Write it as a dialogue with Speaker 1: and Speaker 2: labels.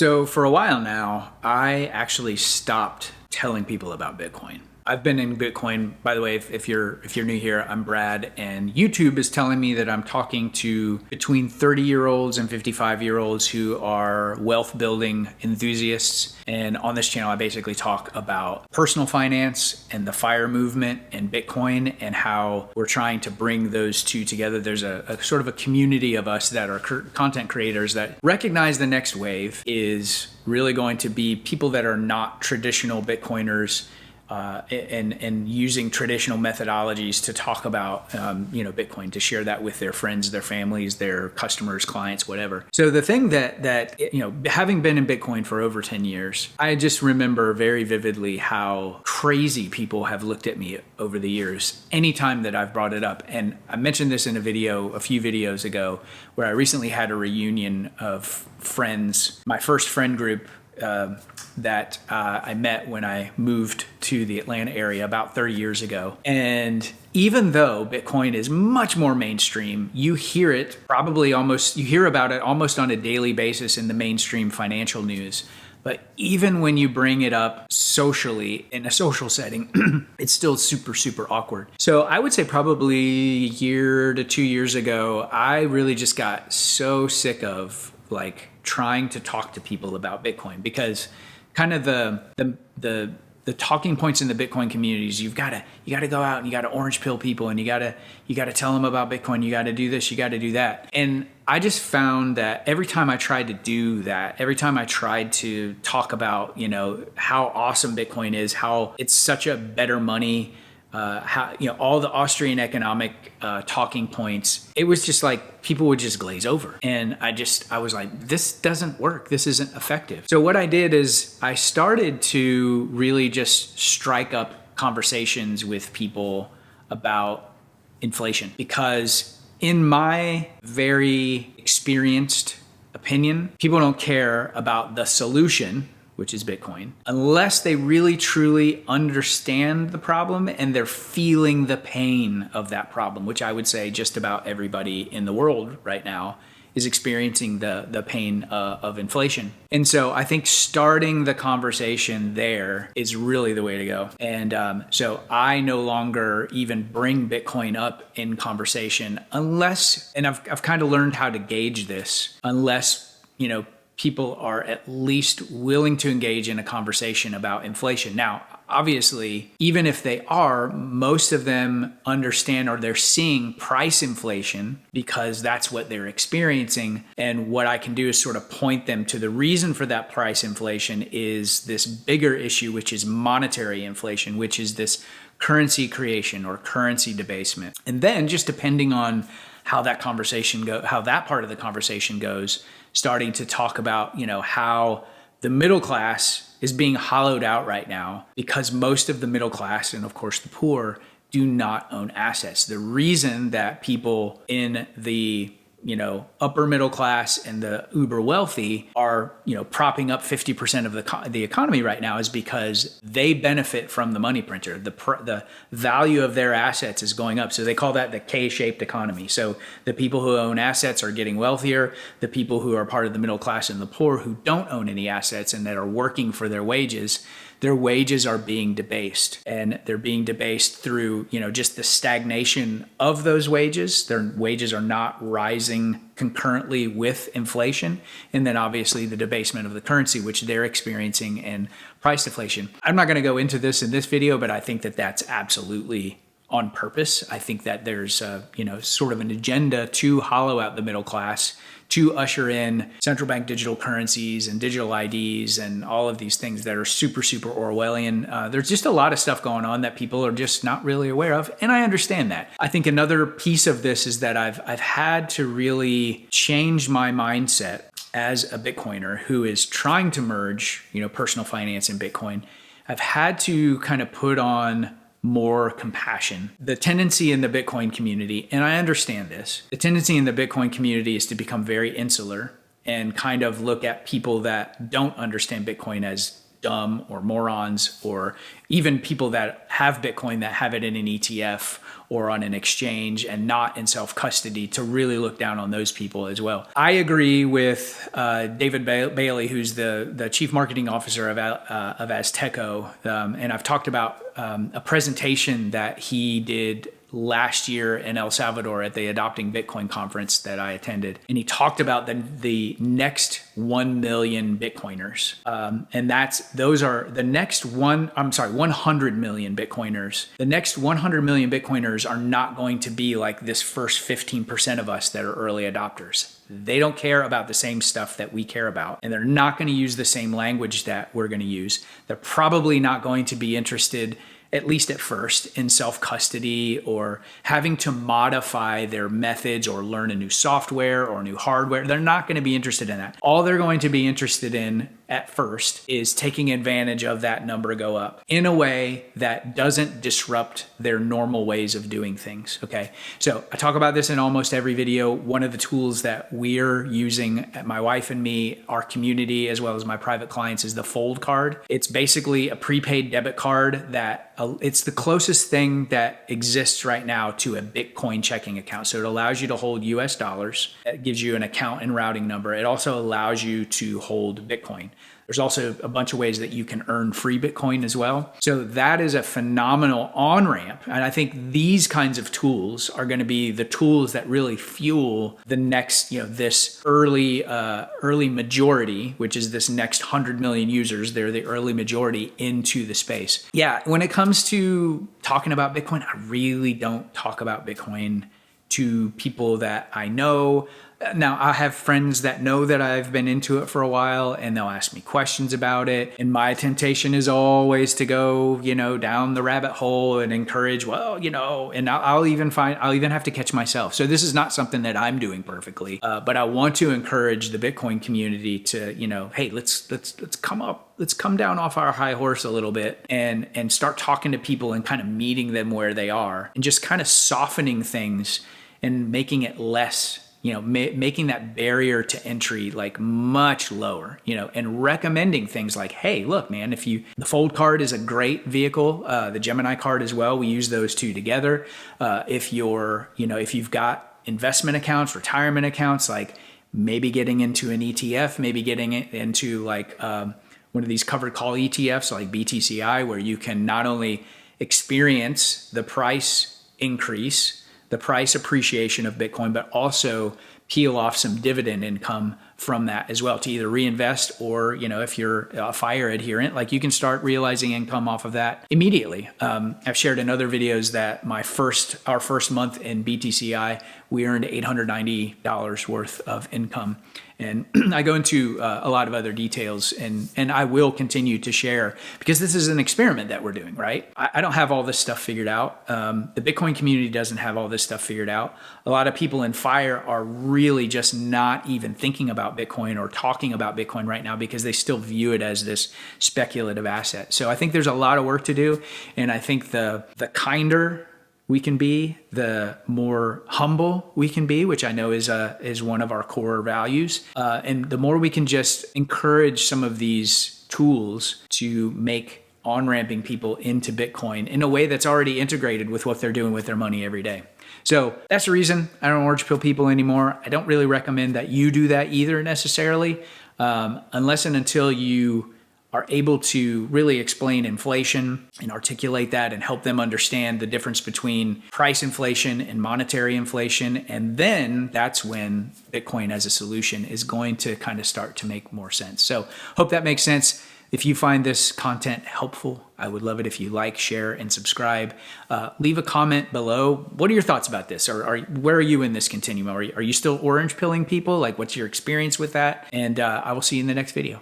Speaker 1: So for a while now, I actually stopped telling people about Bitcoin. I've been in Bitcoin, by the way, if you're new here, I'm Brad, and YouTube is telling me that I'm talking to between 30-year-olds and 55-year-olds who are wealth building enthusiasts. And on this channel, I basically talk about personal finance and the FIRE movement and Bitcoin and how we're trying to bring those two together. There's a sort of a community of us that are content creators that recognize the next wave is really going to be people that are not traditional Bitcoiners, and using traditional methodologies to talk about, Bitcoin, to share that with their friends, their families, their customers, clients, whatever. So the thing that having been in Bitcoin for over 10 years, I just remember very vividly how crazy people have looked at me over the years, anytime that I've brought it up. And I mentioned this in a few videos ago, where I recently had a reunion of friends, my first friend group, that I met when I moved to the Atlanta area about 30 years ago. And even though Bitcoin is much more mainstream, you hear about it almost on a daily basis in the mainstream financial news. But even when you bring it up socially, in a social setting, it's still super, super awkward. So I would say probably a year to 2 years ago, I really just got so sick of trying to talk to people about Bitcoin, because kind of the talking points in the Bitcoin communities, you got to go out and you got to orange pill people, and you got to tell them about Bitcoin. You got to do this, you got to do that. And I just found that every time I tried to do that, every time I tried to talk about, how awesome Bitcoin is, how it's such a better money, how all the Austrian economic talking points, it was just like people would just glaze over. And I was like, this doesn't work. This isn't effective. So what I did is I started to really just strike up conversations with people about inflation, because in my very experienced opinion, people don't care about the solution, which is Bitcoin, unless they really truly understand the problem and they're feeling the pain of that problem, which I would say just about everybody in the world right now is experiencing the pain of inflation. And so I think starting the conversation there is really the way to go. And so I no longer even bring Bitcoin up in conversation unless, and I've kind of learned how to gauge this, unless, people are at least willing to engage in a conversation about inflation. Now, obviously, even if they are, most of them understand, or they're seeing price inflation because that's what they're experiencing. And what I can do is sort of point them to the reason for that price inflation is this bigger issue, which is monetary inflation, which is this currency creation or currency debasement. And then just depending on how that part of the conversation goes, starting to talk about, how the middle class is being hollowed out right now because most of the middle class, and of course the poor, do not own assets. The reason that people in the upper middle class and the uber wealthy are, propping up 50% of the economy right now is because they benefit from the money printer. The value of their assets is going up. So they call that the K-shaped economy. So the people who own assets are getting wealthier. The people who are part of the middle class and the poor who don't own any assets and that are working for their wages are being debased, and they're being debased through, just the stagnation of those wages. Their wages are not rising concurrently with inflation. And then obviously the debasement of the currency, which they're experiencing, and price deflation. I'm not going to go into this in this video, but I think that that's absolutely on purpose. I think that there's sort of an agenda to hollow out the middle class, to usher in central bank digital currencies and digital IDs and all of these things that are super, super Orwellian. There's just a lot of stuff going on that people are just not really aware of. And I understand that. I think another piece of this is that I've had to really change my mindset as a Bitcoiner who is trying to merge, personal finance and Bitcoin. I've had to kind of put on more compassion. The tendency in the Bitcoin community, and I understand this, the tendency in the Bitcoin community is to become very insular and kind of look at people that don't understand Bitcoin as dumb or morons, or even people that have Bitcoin that have it in an ETF or on an exchange and not in self-custody, to really look down on those people as well. I agree with David Bailey, who's the chief marketing officer of Azteco, and I've talked about a presentation that he did last year in El Salvador at the Adopting Bitcoin conference that I attended. And he talked about the next 1 million Bitcoiners. And those are the next 100 million Bitcoiners. The next 100 million Bitcoiners are not going to be like this first 15% of us that are early adopters. They don't care about the same stuff that we care about, and they're not going to use the same language that we're going to use. They're probably not going to be interested, at least at first, in self-custody or having to modify their methods or learn a new software or new hardware. They're not going to be interested in that. All they're going to be interested in at first is taking advantage of that number go up in a way that doesn't disrupt their normal ways of doing things, okay? So I talk about this in almost every video. One of the tools that we're using, my wife and me, our community, as well as my private clients, is the Fold card. It's basically a prepaid debit card that it's the closest thing that exists right now to a Bitcoin checking account. So it allows you to hold US dollars. It gives you an account and routing number. It also allows you to hold Bitcoin. There's also a bunch of ways that you can earn free Bitcoin as well. So that is a phenomenal on-ramp. And I think these kinds of tools are going to be the tools that really fuel the next, this early majority, which is this next 100 million users. They're the early majority into the space. Yeah, when it comes to talking about Bitcoin, I really don't talk about Bitcoin to people that I know. Now, I have friends that know that I've been into it for a while, and they'll ask me questions about it. And my temptation is always to go, down the rabbit hole and encourage, and I'll even have to catch myself. So this is not something that I'm doing perfectly, but I want to encourage the Bitcoin community to, hey, let's come up. Let's come down off our high horse a little bit and start talking to people and kind of meeting them where they are and just kind of softening things and making it less, making that barrier to entry like much lower, and recommending things like, hey, look, man, the Fold card is a great vehicle, the Gemini card as well. We use those two together. If you've got investment accounts, retirement accounts, like maybe getting into an ETF, maybe getting into like one of these covered call ETFs like BTCI, where you can not only experience the price increase, the price appreciation of Bitcoin, but also peel off some dividend income from that as well to either reinvest or, if you're a FIRE adherent, like you can start realizing income off of that immediately. I've shared in other videos that our first month in BTCI, we earned $890 worth of income. And I go into a lot of other details, and I will continue to share because this is an experiment that we're doing, right? I don't have all this stuff figured out. The Bitcoin community doesn't have all this stuff figured out. A lot of people in FIRE are really just not even thinking about Bitcoin or talking about Bitcoin right now because they still view it as this speculative asset. So I think there's a lot of work to do. And I think the kinder we can be, the more humble we can be, which I know is one of our core values. And the more we can just encourage some of these tools to make on-ramping people into Bitcoin in a way that's already integrated with what they're doing with their money every day. So that's the reason I don't orange pill people anymore. I don't really recommend that you do that either necessarily, unless and until you are able to really explain inflation and articulate that and help them understand the difference between price inflation and monetary inflation. And then that's when Bitcoin as a solution is going to kind of start to make more sense. So hope that makes sense. If you find this content helpful, I would love it if you like, share, and subscribe. Leave a comment below. What are your thoughts about this? Or where are you in this continuum? Are you still orange pilling people? Like, what's your experience with that? And I will see you in the next video.